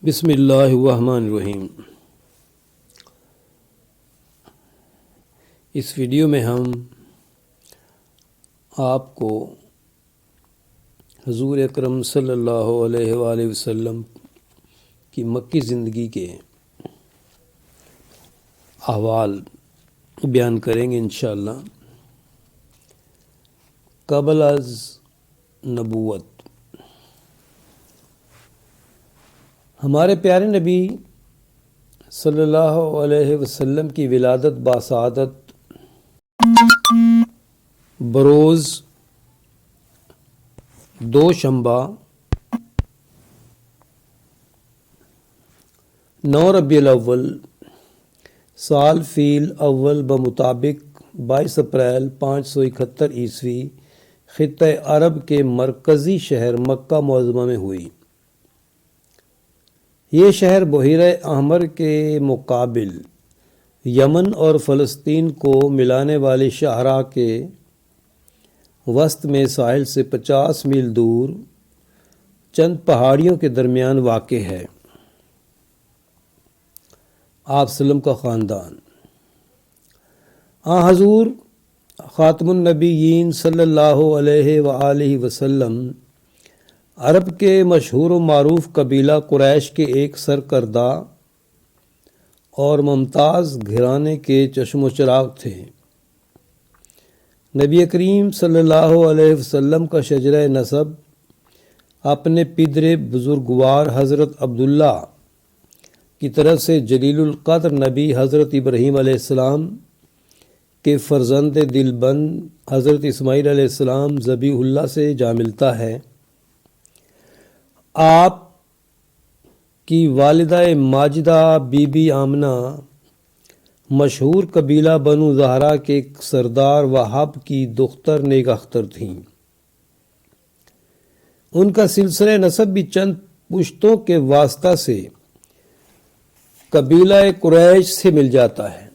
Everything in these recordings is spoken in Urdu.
بسم اللہ الرحمن الرحیم۔ اس ویڈیو میں ہم آپ کو حضور اکرم صلی اللہ علیہ وآلہ وسلم کی مکی زندگی کے احوال بیان کریں گے انشاءاللہ۔ قبل از نبوت ہمارے پیارے نبی صلی اللہ علیہ وسلم کی ولادت باسعادت بروز دوشنبہ 9 ربیع الاول سال فیل اول بمطابق 22 اپریل 571 عیسوی خطہ عرب کے مرکزی شہر مکہ معظمہ میں ہوئی۔ یہ شہر بحیرہ احمر کے مقابل یمن اور فلسطین کو ملانے والی شاہراہ کے وسط میں ساحل سے 50 میل دور چند پہاڑیوں کے درمیان واقع ہے۔ آپ وسلم کا خاندان حضور خاتم النبیین صلی اللہ علیہ وآلہ وسلم عرب کے مشہور و معروف قبیلہ قریش کے ایک سرکردہ اور ممتاز گھرانے کے چشم و چراغ تھے۔ نبی کریم صلی اللہ علیہ وسلم کا شجرہ نسب اپنے پدر بزرگوار حضرت عبداللہ کی طرف سے جلیل القدر نبی حضرت ابراہیم علیہ السلام کے فرزند دلبند حضرت اسماعیل علیہ السلام ذبیح اللہ سے جا ملتا ہے۔ آپ کی والدہ ماجدہ بی بی آمنہ مشہور قبیلہ بنو زہرہ کے سردار وہاب کی دختر نیک اختر تھیں۔ ان کا سلسلہ نسب بھی چند پشتوں کے واسطہ سے قبیلہ قریش سے مل جاتا ہے۔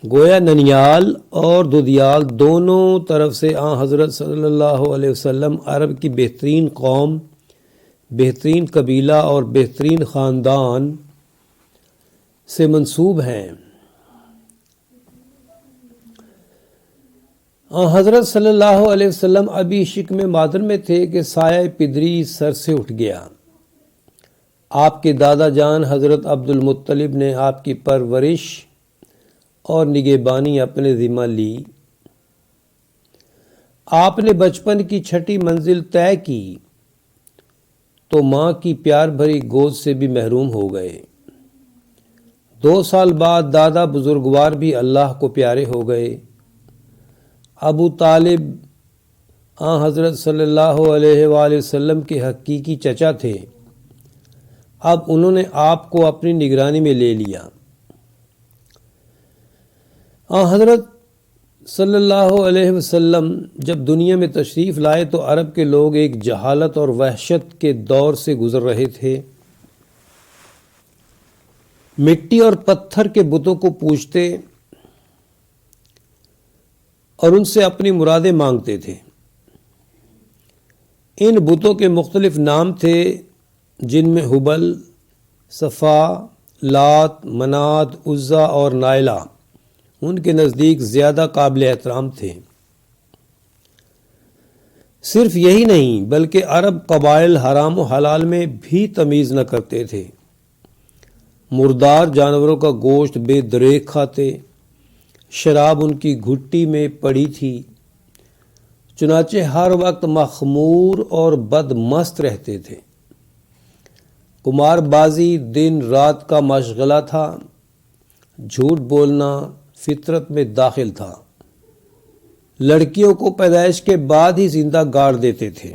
گویا ننیال اور دودیال دونوں طرف سے حضرت صلی اللہ علیہ وسلم عرب کی بہترین قوم، بہترین قبیلہ اور بہترین خاندان سے منسوب ہیں۔ حضرت صلی اللہ علیہ وسلم ابھی شکم مادر میں تھے کہ سایہ پدری سر سے اٹھ گیا۔ آپ کے دادا جان حضرت عبد المطلب نے آپ کی پرورش اور نگہبانی اپنے ذمہ لی۔ آپ نے بچپن کی چھٹی منزل طے کی تو ماں کی پیار بھری گود سے بھی محروم ہو گئے۔ 2 سال بعد دادا بزرگوار بھی اللہ کو پیارے ہو گئے۔ ابو طالب حضرت صلی اللہ علیہ وآلہ وسلم کے حقیقی چچا تھے۔ اب انہوں نے آپ کو اپنی نگرانی میں لے لیا۔ حضرت صلی اللہ علیہ وسلم جب دنیا میں تشریف لائے تو عرب کے لوگ ایک جہالت اور وحشت کے دور سے گزر رہے تھے۔ مٹی اور پتھر کے بتوں کو پوجتے اور ان سے اپنی مرادیں مانگتے تھے۔ ان بتوں کے مختلف نام تھے، جن میں ہبل، صفا، لات، منات، عزا اور نائلہ ان کے نزدیک زیادہ قابل احترام تھے۔ صرف یہی نہیں بلکہ عرب قبائل حرام و حلال میں بھی تمیز نہ کرتے تھے۔ مردار جانوروں کا گوشت بے دریغ کھاتے، شراب ان کی گھٹی میں پڑی تھی، چنانچہ ہر وقت مخمور اور بد مست رہتے تھے۔ قمار بازی دن رات کا مشغلہ تھا، جھوٹ بولنا فطرت میں داخل تھا۔ لڑکیوں کو پیدائش کے بعد ہی زندہ گاڑ دیتے تھے۔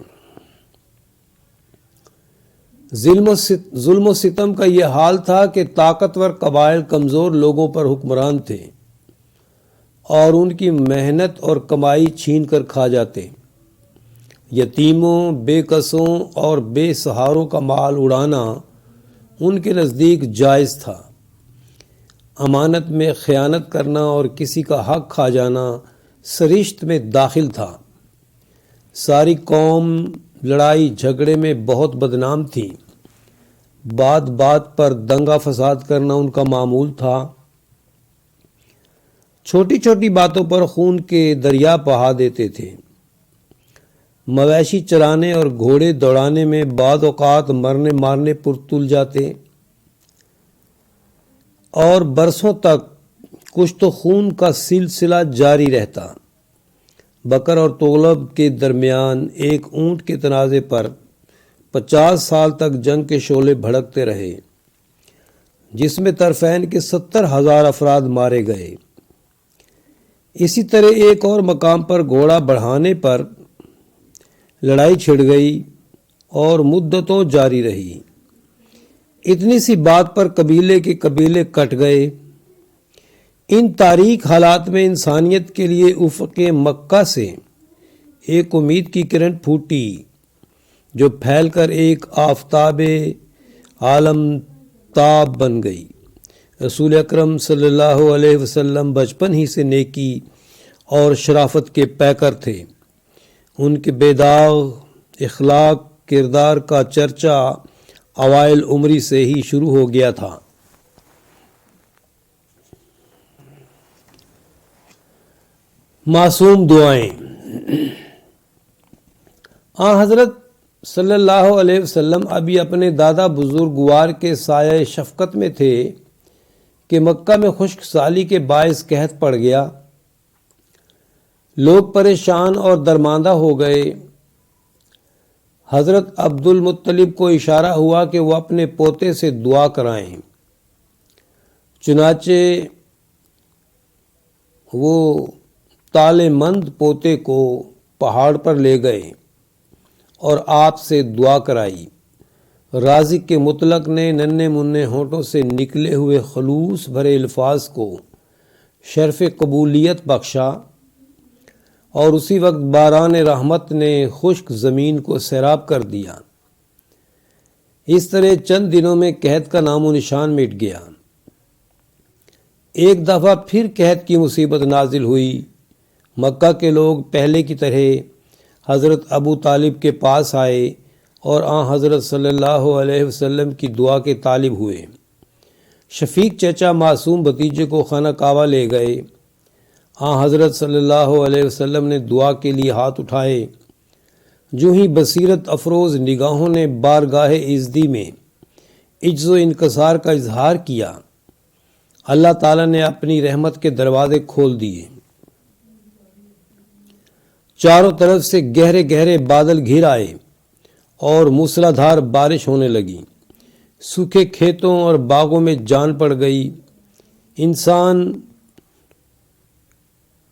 ظلم و ستم کا یہ حال تھا کہ طاقتور قبائل کمزور لوگوں پر حکمران تھے اور ان کی محنت اور کمائی چھین کر کھا جاتے۔ یتیموں، بے کسوں اور بے سہاروں کا مال اڑانا ان کے نزدیک جائز تھا۔ امانت میں خیانت کرنا اور کسی کا حق کھا جانا سرشت میں داخل تھا۔ ساری قوم لڑائی جھگڑے میں بہت بدنام تھی۔ بات بات پر دنگا فساد کرنا ان کا معمول تھا۔ چھوٹی چھوٹی باتوں پر خون کے دریا بہا دیتے تھے۔ مویشی چرانے اور گھوڑے دوڑانے میں بعض اوقات مرنے مارنے پر تل جاتے اور برسوں تک کچھ تو خون کا سلسلہ جاری رہتا۔ بکر اور تغلب کے درمیان ایک اونٹ کے تنازع پر 50 سال تک جنگ کے شعلے بھڑکتے رہے، جس میں طرفین کے 70,000 افراد مارے گئے۔ اسی طرح ایک اور مقام پر گھوڑا بڑھانے پر لڑائی چھڑ گئی اور مدتوں جاری رہی۔ اتنی سی بات پر قبیلے کے قبیلے کٹ گئے۔ ان تاریک حالات میں انسانیت کے لیے افق مکہ سے ایک امید کی کرن پھوٹی، جو پھیل کر ایک آفتاب عالم تاب بن گئی۔ رسول اکرم صلی اللہ علیہ وسلم بچپن ہی سے نیکی اور شرافت کے پیکر تھے۔ ان کے بے داغ اخلاق کردار کا چرچا اوائل عمری سے ہی شروع ہو گیا تھا۔ معصوم دعائیں۔ حضرت صلی اللہ علیہ وسلم ابھی اپنے دادا بزرگوار کے سایہ شفقت میں تھے کہ مکہ میں خشک سالی کے باعث قحط پڑ گیا۔ لوگ پریشان اور درماندہ ہو گئے۔ حضرت عبد المطلب کو اشارہ ہوا کہ وہ اپنے پوتے سے دعا کرائیں۔ چنانچہ وہ تالے مند پوتے کو پہاڑ پر لے گئے اور آپ سے دعا کرائی۔ رازق کے مطلق نے ننھے منھے ہونٹوں سے نکلے ہوئے خلوص بھرے الفاظ کو شرف قبولیت بخشا، اور اسی وقت باران رحمت نے خشک زمین کو سیراب کر دیا۔ اس طرح چند دنوں میں قحط کا نام و نشان مٹ گیا۔ ایک دفعہ پھر قحط کی مصیبت نازل ہوئی۔ مکہ کے لوگ پہلے کی طرح حضرت ابو طالب کے پاس آئے اور حضرت صلی اللہ علیہ وسلم کی دعا کے طالب ہوئے۔ شفیق چچا معصوم بھتیجے کو خانہ کعبہ لے گئے۔ حضرت صلی اللہ علیہ وسلم نے دعا کے لیے ہاتھ اٹھائے۔ جو ہی بصیرت افروز نگاہوں نے بارگاہ عزتی میں عجز و انکسار کا اظہار کیا، اللہ تعالیٰ نے اپنی رحمت کے دروازے کھول دیے۔ چاروں طرف سے گہرے گہرے بادل گھر آئے اور موسلادھار بارش ہونے لگی۔ سوکھے کھیتوں اور باغوں میں جان پڑ گئی۔ انسان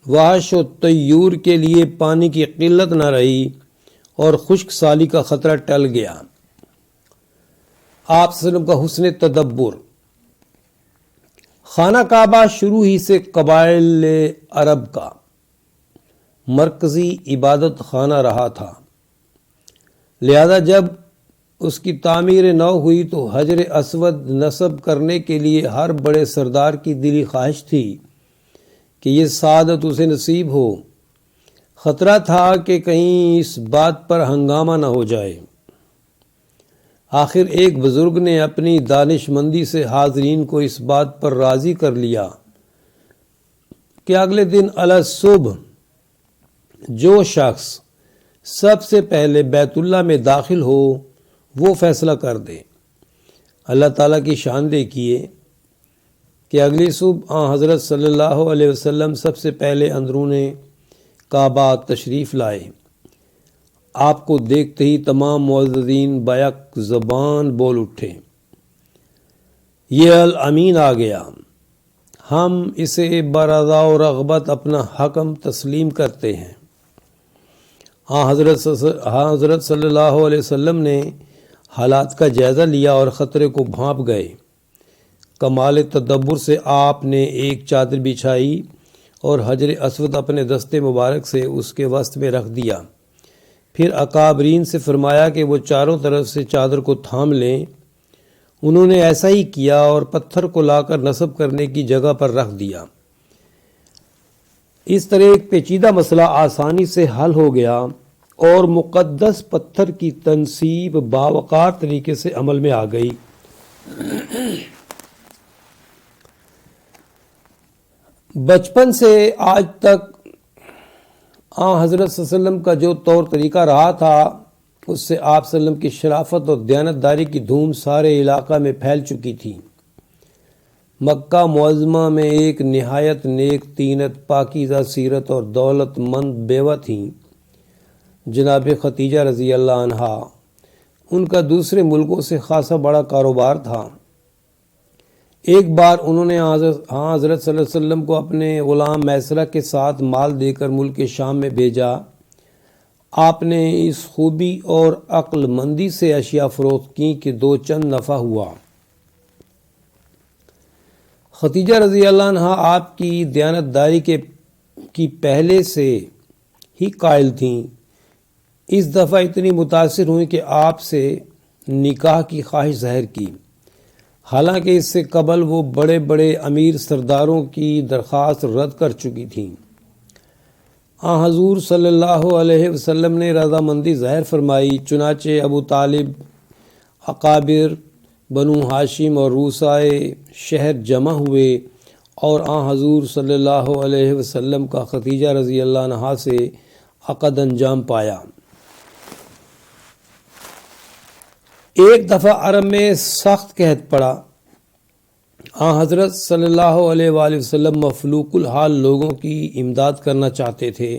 وحش و طیور کے لیے پانی کی قلت نہ رہی اور خشک سالی کا خطرہ ٹل گیا۔ آپ صلی اللہ علیہ وسلم کا حسن تدبر۔ خانہ کعبہ شروع ہی سے قبائل عرب کا مرکزی عبادت خانہ رہا تھا، لہذا جب اس کی تعمیر نو ہوئی تو حجر اسود نصب کرنے کے لیے ہر بڑے سردار کی دلی خواہش تھی کہ یہ سعادت اسے نصیب ہو۔ خطرہ تھا کہ کہیں اس بات پر ہنگامہ نہ ہو جائے۔ آخر ایک بزرگ نے اپنی دانش مندی سے حاضرین کو اس بات پر راضی کر لیا کہ اگلے دن الصبح جو شخص سب سے پہلے بیت اللہ میں داخل ہو وہ فیصلہ کر دے۔ اللہ تعالیٰ کی شان دیکھیے کہ اگلی صبح حضرت صلی اللہ علیہ وسلم سب سے پہلے اندرون کعبہ تشریف لائے۔ آپ کو دیکھتے ہی تمام معززین بیک زبان بول اٹھے، یہ الامین آ گیا، ہم اسے برضا و رغبت اپنا حکم تسلیم کرتے ہیں۔ حضرت صلی اللہ علیہ وسلم نے حالات کا جائزہ لیا اور خطرے کو بھانپ گئے۔ کمال تدبر سے آپ نے ایک چادر بچھائی اور حجر اسود اپنے دستے مبارک سے اس کے وسط میں رکھ دیا۔ پھر اکابرین سے فرمایا کہ وہ چاروں طرف سے چادر کو تھام لیں۔ انہوں نے ایسا ہی کیا اور پتھر کو لا کر نصب کرنے کی جگہ پر رکھ دیا۔ اس طرح ایک پیچیدہ مسئلہ آسانی سے حل ہو گیا اور مقدس پتھر کی تنصیب باوقار طریقے سے عمل میں آ گئی۔ بچپن سے آج تک حضرت صلی اللہ علیہ وسلم کا جو طور طریقہ رہا تھا اس سے آپ صلی اللہ علیہ وسلم کی شرافت اور دیانتداری کی دھوم سارے علاقہ میں پھیل چکی تھی۔ مکہ معظمہ میں ایک نہایت نیک تینت پاکیزہ سیرت اور دولت مند بیوہ تھیں جناب ختیجہ رضی اللہ عنہا۔ ان کا دوسرے ملکوں سے خاصا بڑا کاروبار تھا۔ ایک بار انہوں نے حضرت صلی اللہ علیہ وسلم کو اپنے غلام میسرہ کے ساتھ مال دے کر ملک شام میں بھیجا۔ آپ نے اس خوبی اور عقل مندی سے اشیاء فروخت کی کہ دو چند نفع ہوا۔ ختیجہ رضی اللہ عنہا آپ کی دیانتداری کی پہلے سے ہی قائل تھیں۔ اس دفعہ اتنی متاثر ہوئیں کہ آپ سے نکاح کی خواہش ظاہر کی، حالانکہ اس سے قبل وہ بڑے بڑے امیر سرداروں کی درخواست رد کر چکی تھیں۔ حضور صلی اللہ علیہ وسلم نے رضامندی ظاہر فرمائی، چنانچہ ابو طالب، اکابر بنو ہاشم اور روسائے شہر جمع ہوئے اور حضور صلی اللہ علیہ وسلم کا ختیجہ رضی اللہ عنہا سے عقد انجام پایا۔ ایک دفعہ عرب میں سخت قحط پڑا۔ حضرت صلی اللہ علیہ وآلہ وسلم مفلوق الحال لوگوں کی امداد کرنا چاہتے تھے،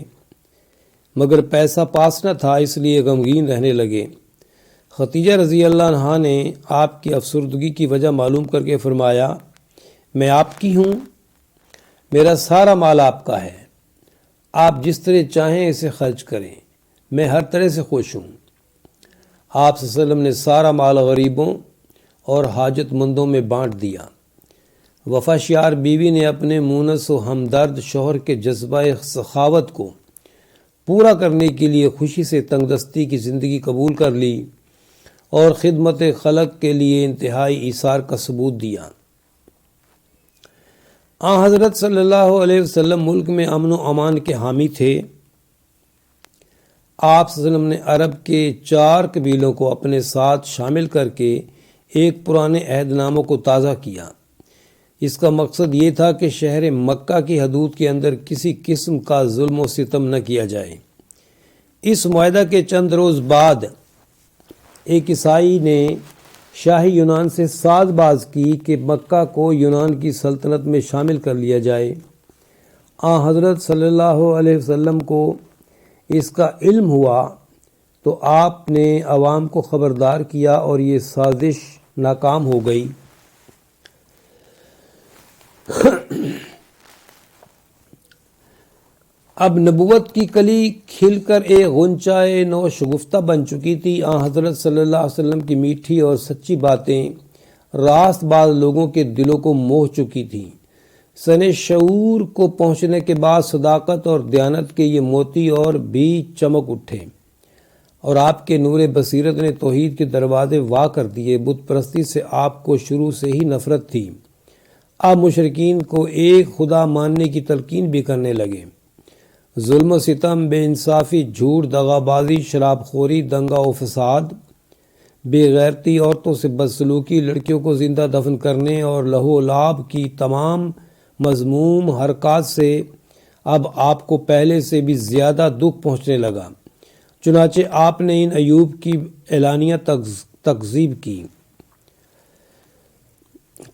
مگر پیسہ پاس نہ تھا، اس لیے غمگین رہنے لگے۔ ختیجہ رضی اللہ عنہا نے آپ کی افسردگی کی وجہ معلوم کر کے فرمایا، میں آپ کی ہوں، میرا سارا مال آپ کا ہے، آپ جس طرح چاہیں اسے خرچ کریں، میں ہر طرح سے خوش ہوں۔ آپ صلی اللہ علیہ وسلم نے سارا مال غریبوں اور حاجت مندوں میں بانٹ دیا۔ وفاشیار بیوی نے اپنے مونس و ہمدرد شوہر کے جذبہ سخاوت کو پورا کرنے کے لیے خوشی سے تنگ دستی کی زندگی قبول کر لی اور خدمت خلق کے لیے انتہائی ایثار کا ثبوت دیا۔ حضرت صلی اللہ علیہ وسلم ملک میں امن و امان کے حامی تھے۔ آپ صلی اللہ علیہ وسلم نے عرب کے 4 قبیلوں کو اپنے ساتھ شامل کر کے ایک پرانے عہد ناموں کو تازہ کیا۔ اس کا مقصد یہ تھا کہ شہر مکہ کی حدود کے اندر کسی قسم کا ظلم و ستم نہ کیا جائے۔ اس معاہدہ کے چند روز بعد ایک عیسائی نے شاہی یونان سے ساز باز کی کہ مکہ کو یونان کی سلطنت میں شامل کر لیا جائے۔ حضرت صلی اللہ علیہ وسلم کو اس کا علم ہوا تو آپ نے عوام کو خبردار کیا اور یہ سازش ناکام ہو گئی۔ اب نبوت کی کلی کھل کر ایک غنچۂ نو شگفتہ بن چکی تھی۔ حضرت صلی اللہ علیہ وسلم کی میٹھی اور سچی باتیں راست باز لوگوں کے دلوں کو موہ چکی تھیں۔ سن شعور کو پہنچنے کے بعد صداقت اور دیانت کے یہ موتی اور بھی چمک اٹھے اور آپ کے نور بصیرت نے توحید کے دروازے وا کر دیے۔ بت پرستی سے آپ کو شروع سے ہی نفرت تھی۔ آپ مشرکین کو ایک خدا ماننے کی تلقین بھی کرنے لگے۔ ظلم و ستم، بے انصافی، جھوٹ، دغا بازی، شراب خوری، دنگا و فساد، بے غیرتی، عورتوں سے بدسلوکی، لڑکیوں کو زندہ دفن کرنے اور لہو و لعاب کی تمام مذموم حرکات سے اب آپ کو پہلے سے بھی زیادہ دکھ پہنچنے لگا۔ چنانچہ آپ نے ان ایوب کی اعلانیہ تکذیب کی۔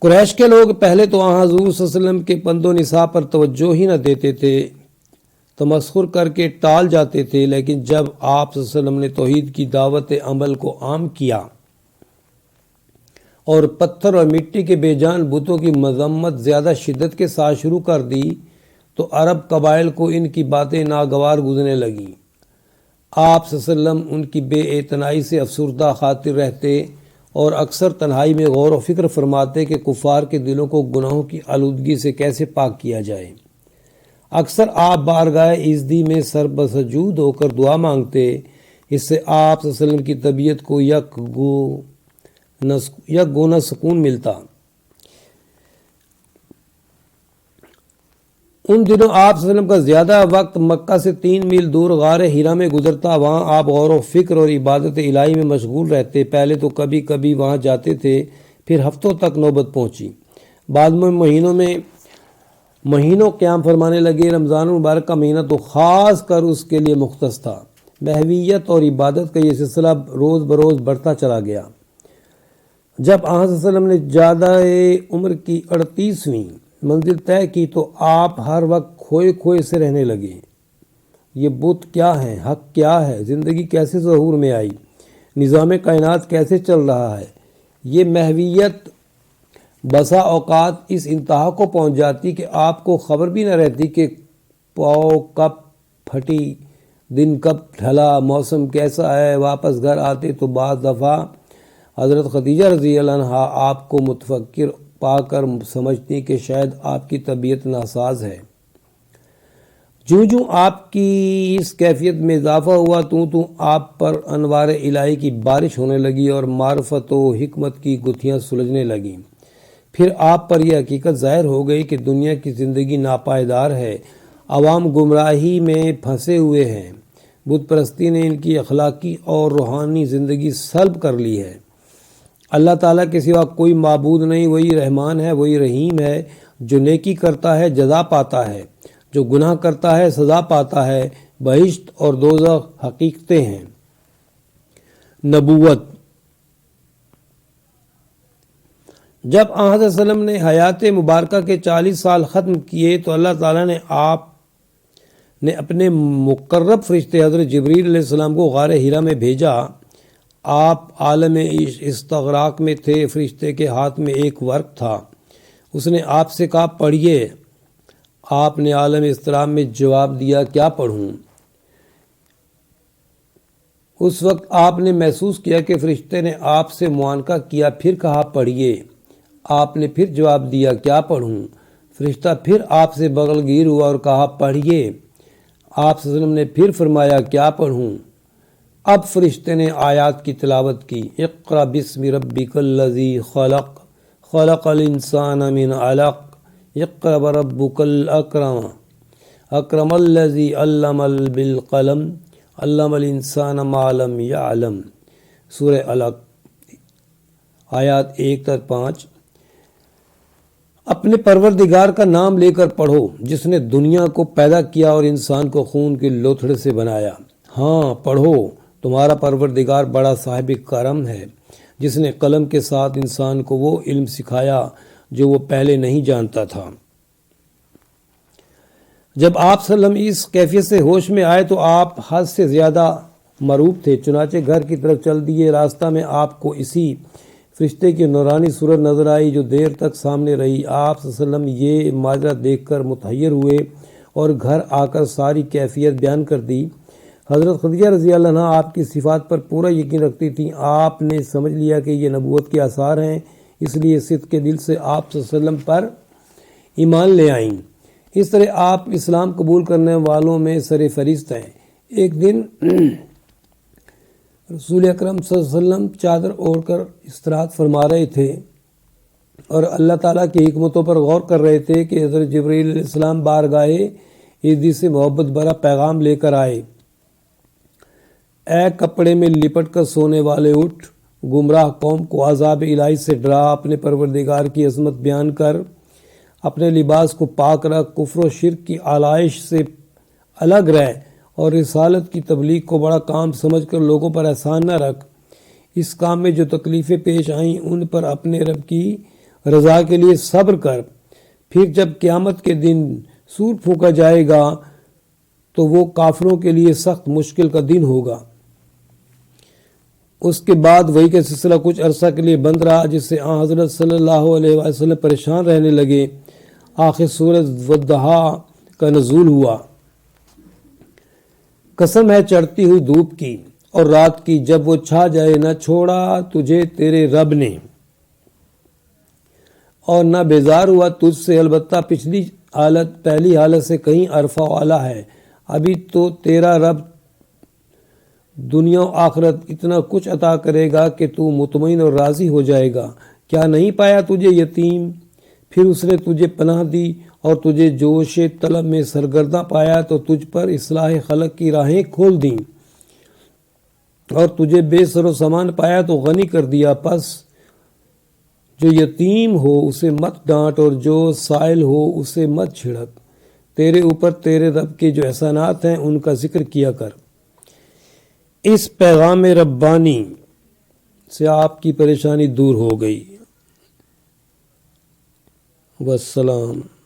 قریش کے لوگ پہلے تو حضور صلی اللہ علیہ وسلم کے پند و نصاح پر توجہ ہی نہ دیتے تھے، تمسخر کر کے ٹال جاتے تھے، لیکن جب آپ صلی اللہ علیہ وسلم نے توحید کی دعوت عمل کو عام کیا اور پتھر اور مٹی کے بے جان بتوں کی مذمت زیادہ شدت کے ساتھ شروع کر دی تو عرب قبائل کو ان کی باتیں ناگوار گزرنے لگیں۔ آپ صلی اللہ علیہ وسلم ان کی بے اعتنائی سے افسردہ خاطر رہتے اور اکثر تنہائی میں غور و فکر فرماتے کہ کفار کے دلوں کو گناہوں کی آلودگی سے کیسے پاک کیا جائے۔ اکثر آپ بارگاہ عزدی میں سر بسجود ہو کر دعا مانگتے، اس سے آپ صلی اللہ علیہ وسلم کی طبیعت کو یک گونا سکون ملتا۔ ان دنوں آپ صلی اللہ علیہ وسلم کا زیادہ وقت مکہ سے 3 میل دور غار ہیرا میں گزرتا۔ وہاں آپ غور و فکر اور عبادت الہی میں مشغول رہتے۔ پہلے تو کبھی کبھی وہاں جاتے تھے، پھر ہفتوں تک نوبت پہنچی۔ بعد میں مہینوں قیام فرمانے لگے۔ رمضان المبارک کا مہینہ تو خاص کر اس کے لیے مختص تھا۔ محویت اور عبادت کا یہ سلسلہ روز بروز بڑھتا چلا گیا۔ جب آن صلی اللہ علیہ وسلم نے زیادہ عمر کی 38ویں منزل طے کی تو آپ ہر وقت کھوئے کھوئے سے رہنے لگے۔ یہ بت کیا ہے، حق کیا ہے، زندگی کیسے ظہور میں آئی، نظام کائنات کیسے چل رہا ہے۔ یہ محویت بسا اوقات اس انتہا کو پہنچ جاتی کہ آپ کو خبر بھی نہ رہتی کہ پاؤ کب پھٹی، دن کب ڈھلا، موسم کیسا ہے۔ واپس گھر آتے تو بعض دفعہ حضرت خدیجہ رضی اللہ عنہا آپ کو متفکر پا کر سمجھتی کہ شاید آپ کی طبیعت ناساز ہے۔ جوں آپ کی اس کیفیت میں اضافہ ہوا تو آپ پر انوار الہی کی بارش ہونے لگی اور معرفت و حکمت کی گتھیاں سلجھنے لگیں۔ پھر آپ پر یہ حقیقت ظاہر ہو گئی کہ دنیا کی زندگی ناپائیدار ہے، عوام گمراہی میں پھنسے ہوئے ہیں، بت پرستی نے ان کی اخلاقی اور روحانی زندگی سلب کر لی ہے۔ اللہ تعالیٰ کے سوا کوئی معبود نہیں، وہی رحمان ہے، وہی رحیم ہے، جو نیکی کرتا ہے جزا پاتا ہے، جو گناہ کرتا ہے سزا پاتا ہے۔ بہشت اور دوزخ حقیقتیں ہیں۔ نبوت۔ جب آن صلی اللہ علیہ وسلم نے حیات مبارکہ کے 40 سال ختم کیے تو اللہ تعالیٰ نے آپ نے اپنے مقرب فرشتے حضرت جبریل علیہ السلام کو غار حرا میں بھیجا۔ آپ عالم استغراق میں تھے۔ فرشتے کے ہاتھ میں ایک ورق تھا۔ اس نے آپ سے کہا پڑھیے۔ آپ نے عالم اضطراب میں جواب دیا کیا پڑھوں؟ اس وقت آپ نے محسوس کیا کہ فرشتے نے آپ سے معانقہ کیا، پھر کہا پڑھیے۔ آپ نے پھر جواب دیا کیا پڑھوں؟ فرشتہ پھر آپ سے بغل گیر ہوا اور کہا پڑھیے۔ آپ صلی اللہ علیہ وسلم نے پھر فرمایا کیا پڑھوں؟ اب فرشتے نے آیات کی تلاوت کی۔ اقرأ بسم ربک الذی خلق، خلق الانسان من علق، اقرأ وربک الاکرم، اکرم الذی علم بالقلم، علم الانسان ما لم یعلم۔ سورہ علق، آیات 1-5۔ اپنے پروردگار کا نام لے کر پڑھو جس نے دنیا کو پیدا کیا اور انسان کو خون کے لوتھڑے سے بنایا۔ ہاں پڑھو، تمہارا پروردگار بڑا صاحب کرم ہے جس نے قلم کے ساتھ انسان کو وہ علم سکھایا جو وہ پہلے نہیں جانتا تھا۔ جب آپ صلی اللہ علیہ وسلم اس کیفیت سے ہوش میں آئے تو آپ حد سے زیادہ مروب تھے، چنانچہ گھر کی طرف چل دیے۔ راستہ میں آپ کو اسی فرشتے کی نورانی صورت نظر آئی جو دیر تک سامنے رہی۔ آپ صلی اللہ علیہ وسلم یہ ماجرا دیکھ کر متحیر ہوئے اور گھر آ کر ساری کیفیت بیان کر دی۔ حضرت خدیجہ رضی اللہ عنہا آپ کی صفات پر پورا یقین رکھتی تھیں۔ آپ نے سمجھ لیا کہ یہ نبوت کے آثار ہیں، اس لیے صدق کے دل سے آپ صلی اللہ علیہ وسلم پر ایمان لے آئیں۔ اس طرح آپ اسلام قبول کرنے والوں میں سر فہرست ہیں۔ ایک دن رسول اکرم صلی اللہ علیہ وسلم چادر اوڑھ کر استراحت فرما رہے تھے اور اللہ تعالیٰ کی حکمتوں پر غور کر رہے تھے کہ حضرت جبریل علیہ السلام بارگاہ عزت سے محبت بھرا پیغام لے کر آئے۔ اے کپڑے میں لپٹ کر سونے والے اٹھ، گمراہ قوم کو عذاب الہی سے ڈرا، اپنے پروردگار کی عظمت بیان کر، اپنے لباس کو پاک رکھ، کفر و شرک کی آلائش سے الگ رہ اور رسالت کی تبلیغ کو بڑا کام سمجھ کر لوگوں پر احسان نہ رکھ۔ اس کام میں جو تکلیفیں پیش آئیں ان پر اپنے رب کی رضا کے لیے صبر کر۔ پھر جب قیامت کے دن سور پھونکا جائے گا تو وہ کافروں کے لیے سخت مشکل کا دن ہوگا۔ اس کے بعد وحی کا سلسلہ کچھ عرصہ کے لیے بند رہا جس سے آن حضرت صلی اللہ علیہ وسلم پریشان رہنے لگے۔ آخر سورۃ والضحیٰ کا نزول ہوا۔ قسم ہے چڑھتی ہوئی دھوپ کی اور رات کی، جب وہ چھا جائے نہ چھوڑا تجھے تیرے رب نے اور نہ بیزار ہوا تجھ سے، البتہ پچھلی حالت پہلی حالت سے کہیں عرفہ والا ہے۔ ابھی تو تیرا رب دنیا و آخرت اتنا کچھ عطا کرے گا کہ تو مطمئن اور راضی ہو جائے گا۔ کیا نہیں پایا تجھے یتیم، پھر اس نے تجھے پناہ دی اور تجھے جوش طلب میں سرگرداں پایا تو تجھ پر اصلاح خلق کی راہیں کھول دیں، اور تجھے بے سر و سامان پایا تو غنی کر دیا، پس جو یتیم ہو اسے مت ڈانٹ اور جو سائل ہو اسے مت چھڑک، تیرے اوپر تیرے رب کے جو احسانات ہیں ان کا ذکر کیا کر۔ اس پیغام ربانی سے آپ کی پریشانی دور ہو گئی۔ والسلام۔